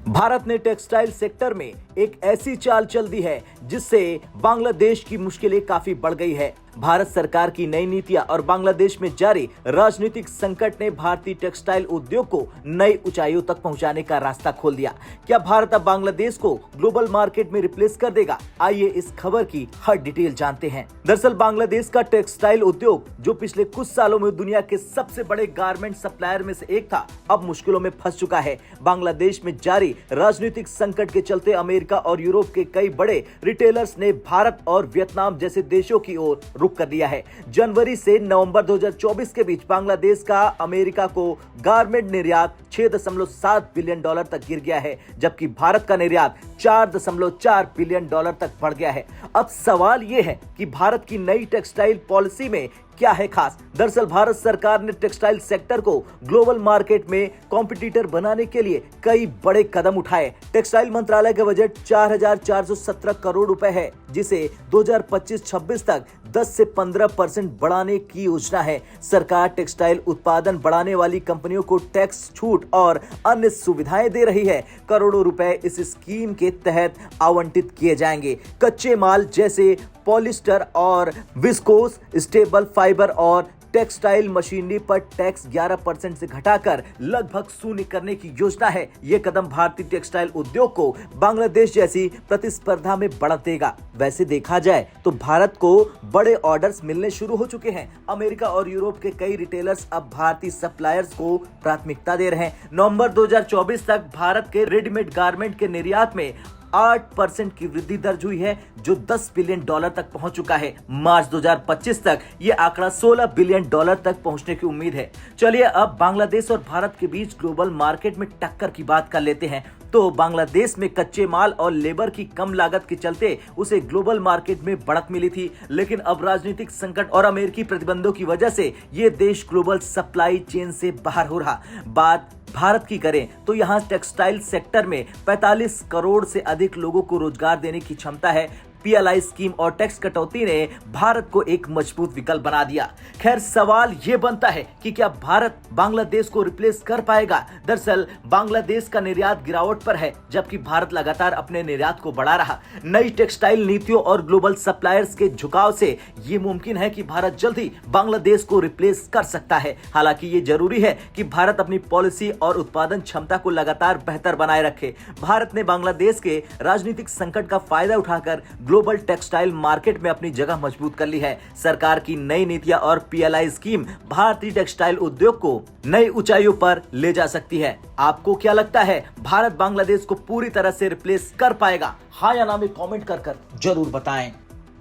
भारत ने textile sector में एक ऐसी चाल चल दी है जिससे बांग्लादेश की मुश्किलें काफी बढ़ गई है। भारत सरकार की नई नीतियां और बांग्लादेश में जारी राजनीतिक संकट ने भारतीय टेक्सटाइल उद्योग को नई ऊंचाइयों तक पहुंचाने का रास्ता खोल दिया। क्या भारत अब बांग्लादेश को ग्लोबल मार्केट में रिप्लेस कर देगा? आइए इस खबर की हर डिटेल जानते हैं। दरअसल बांग्लादेश का टेक्सटाइल उद्योग, जो पिछले कुछ सालों में दुनिया के सबसे बड़े गारमेंट सप्लायर में से एक था, अब मुश्किलों में फंस चुका है। बांग्लादेश में जारी राजनीतिक संकट के चलते अमेरिका और यूरोप के कई बड़े रिटेलर्स ने भारत और वियतनाम जैसे देशों की ओर रुख कर दिया है। जनवरी से नवंबर 2024 के बीच बांग्लादेश का अमेरिका को गारमेंट निर्यात 6.7 बिलियन डॉलर तक गिर गया है, जबकि भारत का निर्यात 4.4 बिलियन डॉलर तक बढ़ गया है। अब सवाल यह है कि भारत की नई टेक्सटाइल पॉलिसी में क्या है खास? दरअसल भारत सरकार ने टेक्सटाइल सेक्टर को ग्लोबल मार्केट में कॉम्पिटिटर बनाने के लिए कई बड़े कदम उठाए। टेक्सटाइल मंत्रालय का बजट 4,417 करोड़ रुपए है, जिसे 2025-26 तक 10 से 15% बढ़ाने की योजना है। सरकार टेक्सटाइल उत्पादन बढ़ाने वाली कंपनियों को टैक्स छूट और अन्य सुविधाएं दे रही है। करोड़ों रुपए इस स्कीम के तहत आवंटित किए जाएंगे। कच्चे माल जैसे पॉलिस्टर और विस्कोस, स्टेबल फाइबर और टेक्सटाइल मशीनरी पर टैक्स 11% से घटाकर लगभग शून्य करने की योजना है। ये कदम भारतीय टेक्सटाइल उद्योग को बांग्लादेश जैसी प्रतिस्पर्धा में बढ़त देगा। वैसे देखा जाए तो भारत को बड़े ऑर्डर्स मिलने शुरू हो चुके हैं। अमेरिका और यूरोप के कई रिटेलर्स अब भारतीय सप्लायर्स को प्राथमिकता दे रहे हैं। नवंबर 2024 तक भारत के रेडीमेड गारमेंट के निर्यात में 8% की वृद्धि दर्ज हुई है, जो 10 बिलियन डॉलर तक पहुंच चुका है। मार्च 2025 तक यह आंकड़ा 16 बिलियन डॉलर तक पहुंचने की उम्मीद है। चलिए अब बांग्लादेश और भारत के बीच ग्लोबल मार्केट में टक्कर की बात कर लेते हैं। तो बांग्लादेश में कच्चे माल और लेबर की कम लागत के चलते उसे ग्लोबल मार्केट में बढ़त मिली थी, लेकिन अब राजनीतिक संकट और अमेरिकी प्रतिबंधों की वजह से ये देश ग्लोबल सप्लाई चेन से बाहर हो रहा। बात भारत की करें तो यहाँ टेक्सटाइल सेक्टर में 45 करोड़ से अधिक लोगों को रोजगार देने की क्षमता है। पीएलआई स्कीम और टैक्स कटौती ने भारत को एक मजबूत विकल्प बना दिया। खैर सवाल ये बनता है कि क्या भारत बांग्लादेश को रिप्लेस कर पाएगा? दरअसल बांग्लादेश का निर्यात गिरावट पर है, जबकि भारत लगातार अपने निर्यात को बढ़ा रहा। नई टेक्सटाइल नीतियों और ग्लोबल सप्लायर्स के झुकाव से ये मुमकिन है कि भारत जल्द ही बांग्लादेश को रिप्लेस कर सकता है। हालांकि ये जरूरी है कि भारत अपनी पॉलिसी और उत्पादन क्षमता को लगातार बेहतर बनाए रखे। भारत ने बांग्लादेश के राजनीतिक संकट का फायदा उठाकर ग्लोबल टेक्सटाइल मार्केट में अपनी जगह मजबूत कर ली है। सरकार की नई नीतियां और पीएलआई स्कीम भारतीय टेक्सटाइल उद्योग को नई ऊंचाइयों पर ले जा सकती है। आपको क्या लगता है, भारत बांग्लादेश को पूरी तरह से रिप्लेस कर पाएगा? हाँ या ना में कमेंट कर जरूर बताएं।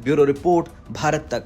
ब्यूरो रिपोर्ट, भारत तक।